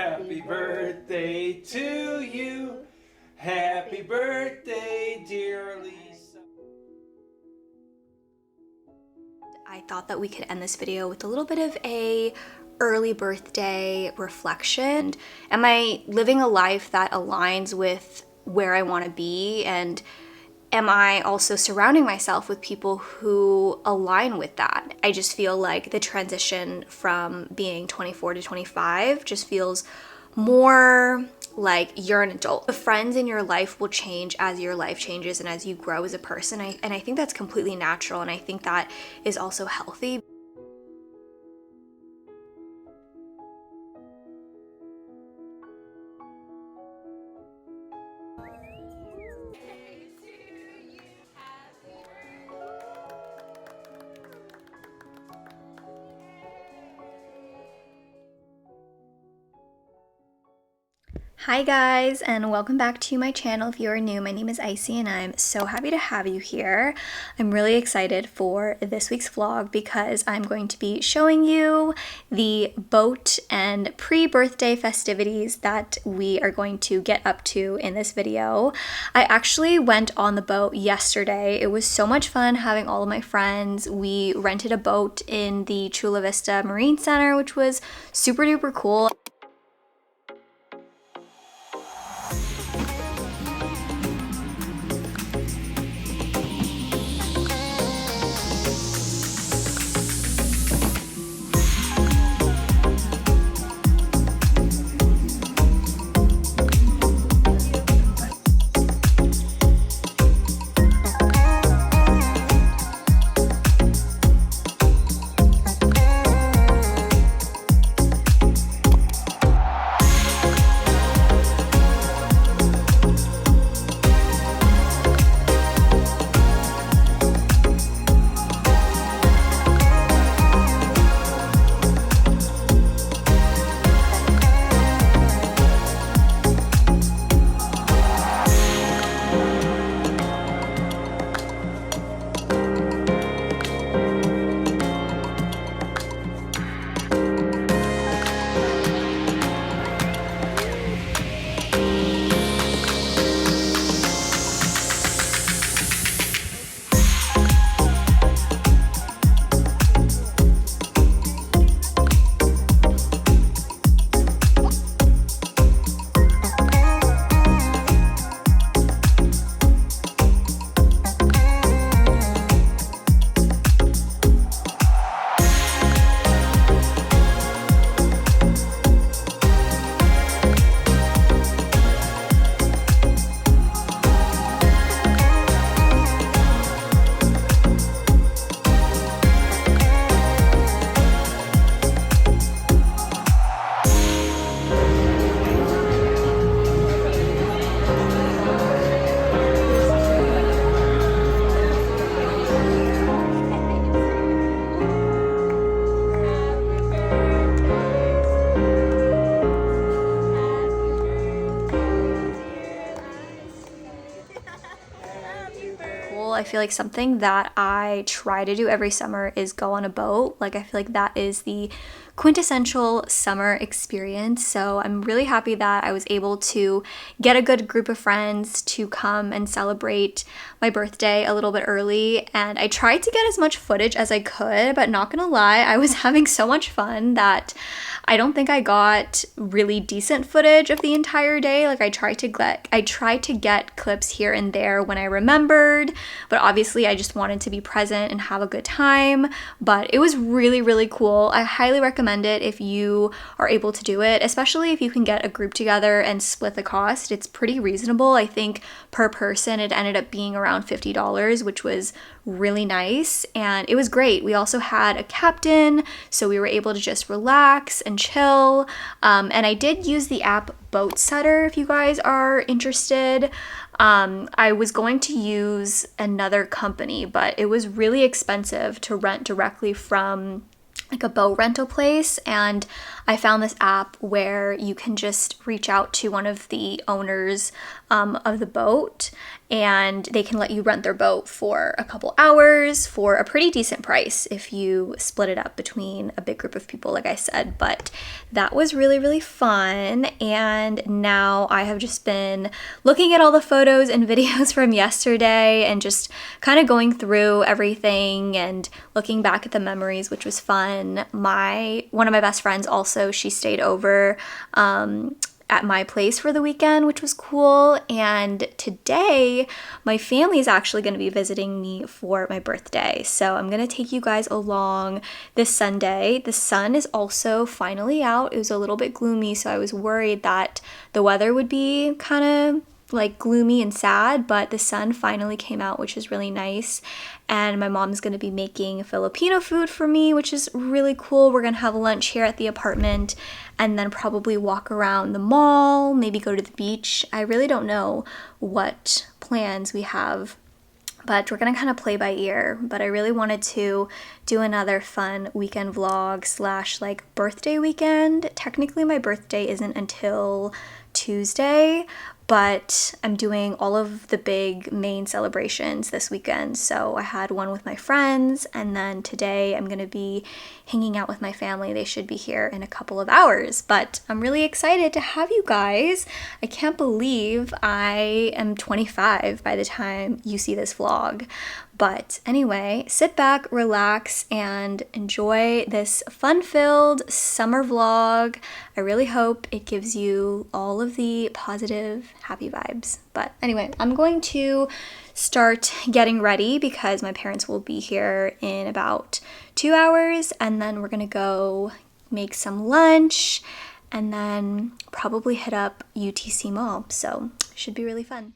Happy birthday to you. Happy birthday, dear Lisa. I thought that we could end this video with a little bit of a early birthday reflection. Am I living a life that aligns with where I want to be? And am I also surrounding myself with people who align with that? I just feel like the transition from being 24 to 25 just feels more like you're an adult. The friends in your life will change as your life changes and as you grow as a person. And I think that's completely natural, and I think that is also healthy. Hi guys, and welcome back to my channel. If you are new, my name is Icy and I'm so happy to have you here. I'm really excited for this week's vlog because I'm going to be showing you the boat and pre-birthday festivities that we are going to get up to in this video. I actually went on the boat yesterday. It was so much fun having all of my friends. We rented a boat in the Chula Vista Marine Center, which was super duper cool. I feel like something that I try to do every summer is go on a boat. Like, I feel like that is the quintessential summer experience. So I'm really happy that I was able to get a good group of friends to come and celebrate my birthday a little bit early. And I tried to get as much footage as I could, but not gonna lie, I was having so much fun that I don't think I got really decent footage of the entire day. Like, I tried to get clips here and there when I remembered, but obviously I just wanted to be present and have a good time. But it was really, really cool. I highly recommend it if you are able to do it, especially if you can get a group together and split the cost. It's pretty reasonable. I think per person it ended up being around $50, which was really nice, and it was great. We also had a captain, so we were able to just relax and chill. And I did use the app Boat Setter if you guys are interested. I was going to use another company, but it was really expensive to rent directly from like a boat rental place, and I found this app where you can just reach out to one of the owners of the boat, and they can let you rent their boat for a couple hours for a pretty decent price if you split it up between a big group of people, like I said. But that was really, really fun. And now I have just been looking at all the photos and videos from yesterday and just kind of going through everything and looking back at the memories, which was fun. One of my best friends also, she stayed over at my place for the weekend, which was cool. And today, my family is actually going to be visiting me for my birthday. So I'm going to take you guys along this Sunday. The sun is also finally out. It was a little bit gloomy, so I was worried that the weather would be kind of like gloomy and sad, but the sun finally came out, which is really nice. And my mom's going to be making Filipino food for me, which is really cool. We're going to have lunch here at the apartment and then probably walk around the mall, maybe go to the beach. I really don't know what plans we have, but we're gonna kind of play by ear. But I really wanted to do another fun weekend vlog / like birthday weekend. Technically my birthday isn't until Tuesday, but I'm doing all of the big main celebrations this weekend. So I had one with my friends, and then today I'm gonna be hanging out with my family. They should be here in a couple of hours, but I'm really excited to have you guys. I can't believe I am 25 by the time you see this vlog. But anyway, sit back, relax, and enjoy this fun-filled summer vlog. I really hope it gives you all of the positive, happy vibes. But anyway, I'm going to start getting ready because my parents will be here in about 2 hours, and then we're gonna go make some lunch and then probably hit up UTC Mall. So it should be really fun.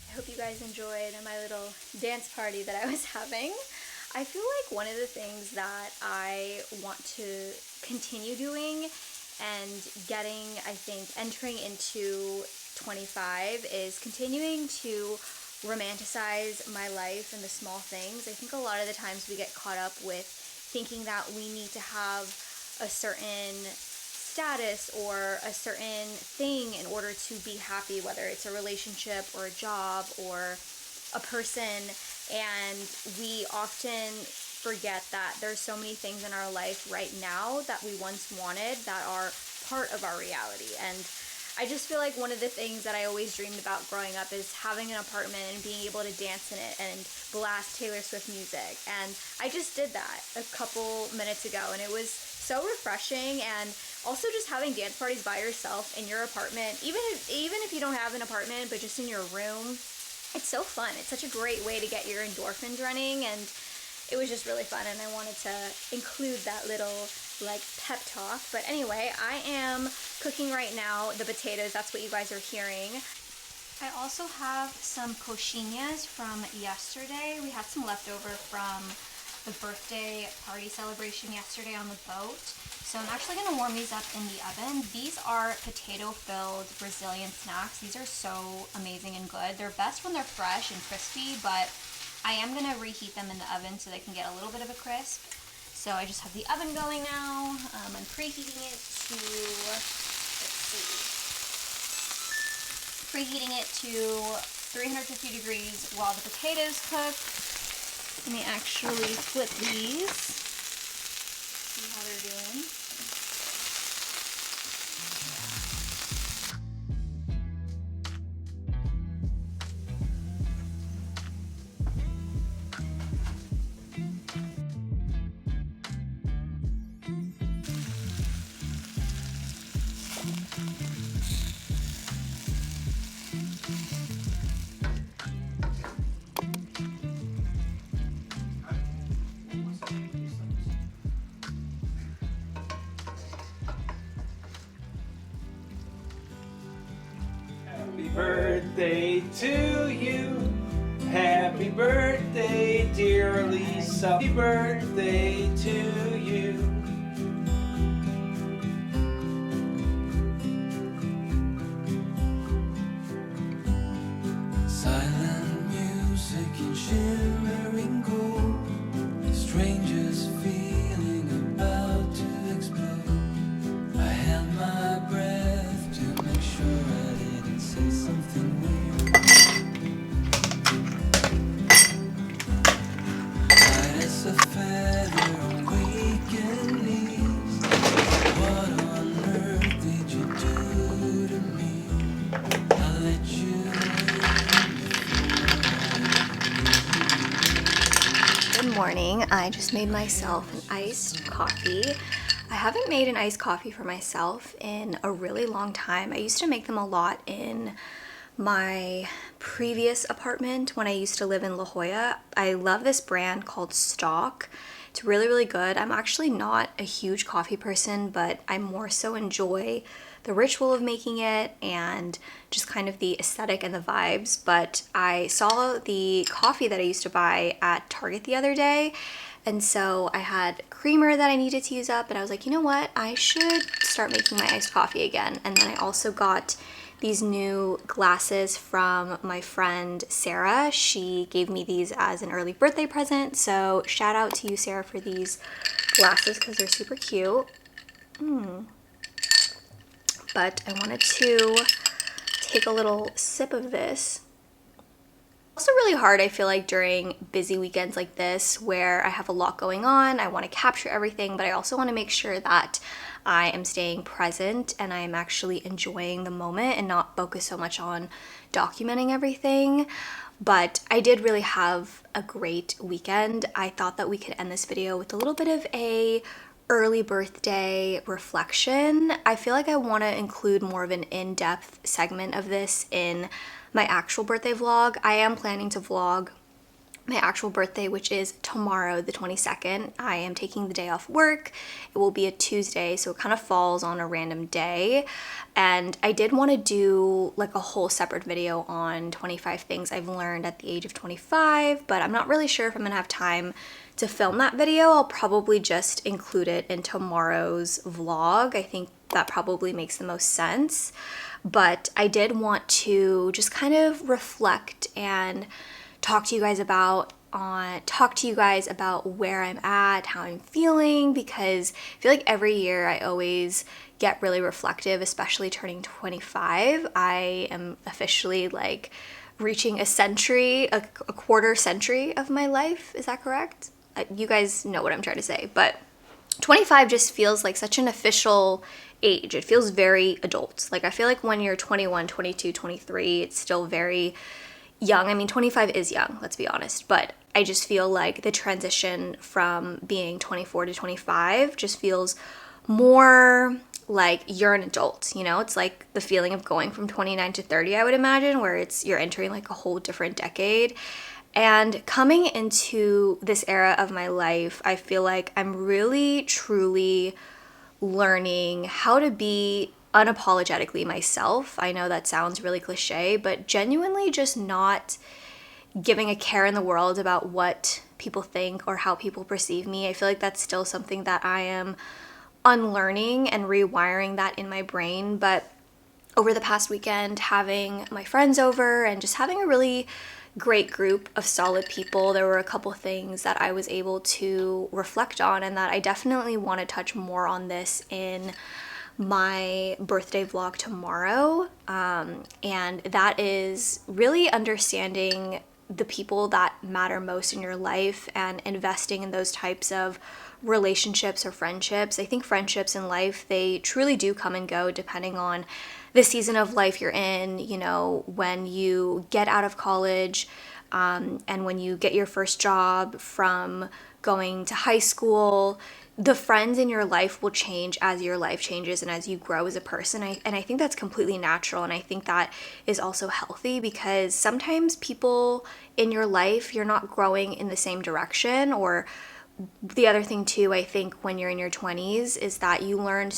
I hope you guys enjoyed my little dance party that I was having. I feel like one of the things that I want to continue doing and getting, I think, entering into 25 is continuing to romanticize my life and the small things. I think a lot of the times we get caught up with thinking that we need to have a certain status or a certain thing in order to be happy, whether it's a relationship or a job or a person. And we often forget that there's so many things in our life right now that we once wanted that are part of our reality. And I just feel like one of the things that I always dreamed about growing up is having an apartment and being able to dance in it and blast Taylor Swift music. And I just did that a couple minutes ago, and it was so refreshing. And also just having dance parties by yourself in your apartment, even if you don't have an apartment, but just in your room, it's so fun. It's such a great way to get your endorphins running, and it was just really fun, and I wanted to include that little like pep talk. But anyway, I am cooking right now the potatoes. That's what you guys are hearing. I also have some coxinhas from yesterday. We had some leftover from the birthday party celebration yesterday on the boat. So I'm actually going to warm these up in the oven. These are potato-filled Brazilian snacks. These are so amazing and good. They're best when they're fresh and crispy, but I am going to reheat them in the oven so they can get a little bit of a crisp. So I just have the oven going now. I'm preheating it to, preheating it to 350 degrees while the potatoes cook. Let me actually flip these, see how they're doing. birthday to you. Happy birthday, dear Lisa. Happy birthday to you. Silent music in shimmering gold, strangers feeling about to explode. I held my breath to make sure I didn't say something weird. Light as a feather on weekend leaves. What on earth did you do to me? I let you. Good morning. I just made myself an iced coffee. I haven't made an iced coffee for myself in a really long time. I used to make them a lot in my previous apartment when I used to live in La Jolla. I love this brand called Stock. It's really, really good. I'm actually not a huge coffee person, but I more so enjoy the ritual of making it and just kind of the aesthetic and the vibes. But I saw the coffee that I used to buy at Target the other day, and so I had creamer that I needed to use up, and I was like, you know what, I should start making my iced coffee again. And then I also got these new glasses from my friend Sarah. She gave me these as an early birthday present, so shout out to you, Sarah, for these glasses because they're super cute. But I wanted to take a little sip of this. Also really hard, I feel like, during busy weekends like this where I have a lot going on. I want to capture everything, but I also want to make sure that I am staying present and I am actually enjoying the moment and not focus so much on documenting everything. But I did really have a great weekend. I thought that we could end this video with a little bit of a early birthday reflection. I feel like I want to include more of an in-depth segment of this in my actual birthday vlog. I am planning to vlog my actual birthday, which is tomorrow, the 22nd. I am taking the day off work. It will be a Tuesday, so it kind of falls on a random day. And I did want to do like a whole separate video on 25 things I've learned at the age of 25, but I'm not really sure if I'm gonna have time to film that video. I'll probably just include it in tomorrow's vlog. I think that probably makes the most sense. But I did want to just kind of reflect and talk to you guys about where I'm at, how I'm feeling, because I feel like every year I always get really reflective, especially turning 25. I am officially like reaching a century, a quarter century of my life. Is that correct? You guys know what I'm trying to say, but 25 just feels like such an official age. It feels very adult. Like I feel like when you're 21, 22, 23, it's still very young. I mean, 25 is young, let's be honest, but I just feel like the transition from being 24 to 25 just feels more like you're an adult, you know? It's like the feeling of going from 29 to 30, I would imagine, where you're entering like a whole different decade. And coming into this era of my life, I feel like I'm really, truly learning how to be unapologetically myself. I know that sounds really cliche, but genuinely just not giving a care in the world about what people think or how people perceive me. I feel like that's still something that I am unlearning and rewiring that in my brain. But over the past weekend, having my friends over and just having a really great group of solid people, there were a couple things that I was able to reflect on and that I definitely want to touch more on this in my birthday vlog tomorrow. And that is really understanding the people that matter most in your life and investing in those types of relationships or friendships. I think friendships in life, they truly do come and go depending on the season of life you're in. You know, when you get out of college and when you get your first job from going to high school, the friends in your life will change as your life changes and as you grow as a person. And I think that's completely natural. And I think that is also healthy because sometimes people in your life, you're not growing in the same direction. Or the other thing too, I think when you're in your 20s is that you learn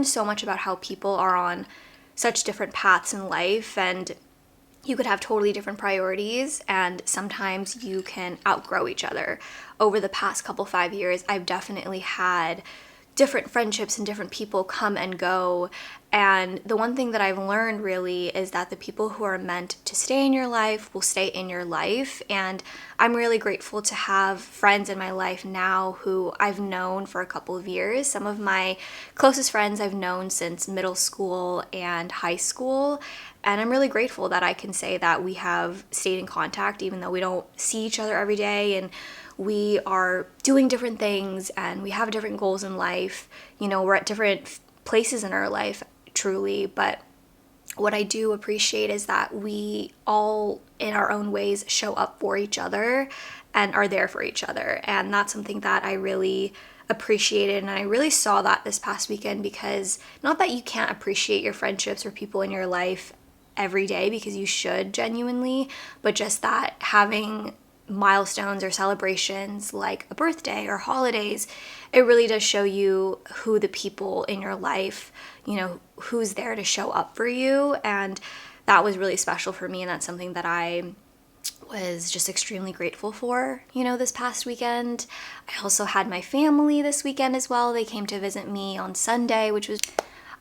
so much about how people are on such different paths in life. And you could have totally different priorities, and sometimes you can outgrow each other. Over the past couple 5 years, I've definitely had different friendships and different people come and go. And the one thing that I've learned really is that the people who are meant to stay in your life will stay in your life. And I'm really grateful to have friends in my life now who I've known for a couple of years. Some of my closest friends I've known since middle school and high school. And I'm really grateful that I can say that we have stayed in contact even though we don't see each other every day, and we are doing different things and we have different goals in life. You know, we're at different places in our life, truly. But what I do appreciate is that we all, in our own ways, show up for each other and are there for each other. And that's something that I really appreciated, and I really saw that this past weekend, because not that you can't appreciate your friendships or people in your life every day, because you should genuinely, but just that having milestones or celebrations like a birthday or holidays, it really does show you who the people in your life, you know, who's there to show up for you. And that was really special for me, and that's something that I was just extremely grateful for, you know, this past weekend. I also had my family this weekend as well. They came to visit me on Sunday, which was,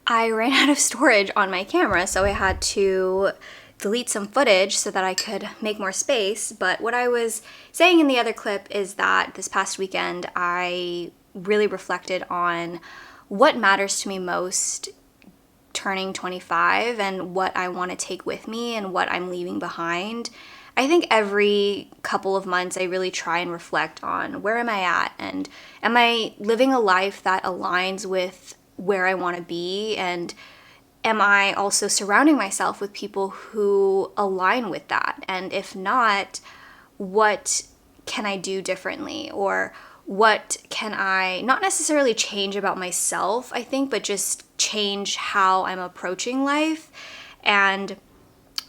I ran out of storage on my camera, so I had to delete some footage so that I could make more space. But what I was saying in the other clip is that this past weekend I really reflected on what matters to me most turning 25 and what I want to take with me and what I'm leaving behind. I think every couple of months I really try and reflect on where am I at, and am I living a life that aligns with where I want to be, and am I also surrounding myself with people who align with that? And if not, what can I do differently? Or what can I not necessarily change about myself, I think, but just change how I'm approaching life? And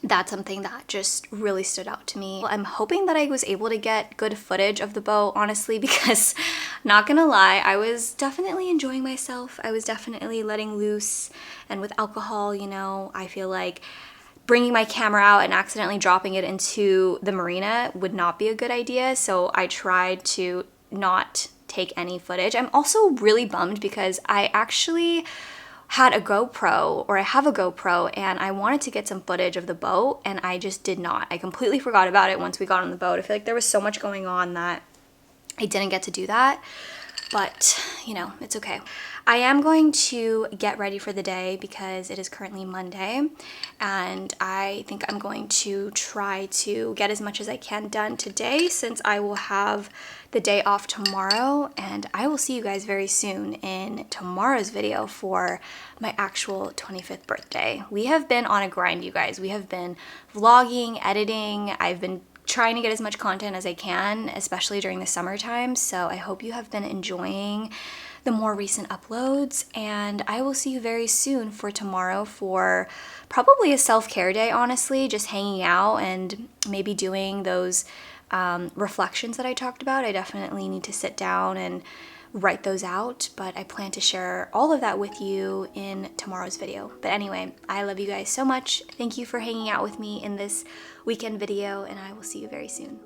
that's something that just really stood out to me. I'm hoping that I was able to get good footage of the boat, honestly, because not gonna lie, I was definitely enjoying myself. I was definitely letting loose, and with alcohol, you know, I feel like bringing my camera out and accidentally dropping it into the marina would not be a good idea. So I tried to not take any footage. I'm also really bummed because I actually had a GoPro, or I have a GoPro, and I wanted to get some footage of the boat, and I just did not. I completely forgot about it once we got on the boat. I feel like there was so much going on that I didn't get to do that, but you know, it's okay. I am going to get ready for the day because it is currently Monday, and I think I'm going to try to get as much as I can done today, since I will have the day off tomorrow. And I will see you guys very soon in tomorrow's video for my actual 25th birthday. We have been on a grind, you guys. We have been vlogging, editing. I've been trying to get as much content as I can, especially during the summertime. So I hope you have been enjoying the more recent uploads, and I will see you very soon for tomorrow for probably a self-care day, honestly, just hanging out and maybe doing those reflections that I talked about. I definitely need to sit down and write those out, but I plan to share all of that with you in tomorrow's video. But anyway, I love you guys so much. Thank you for hanging out with me in this weekend video, and I will see you very soon.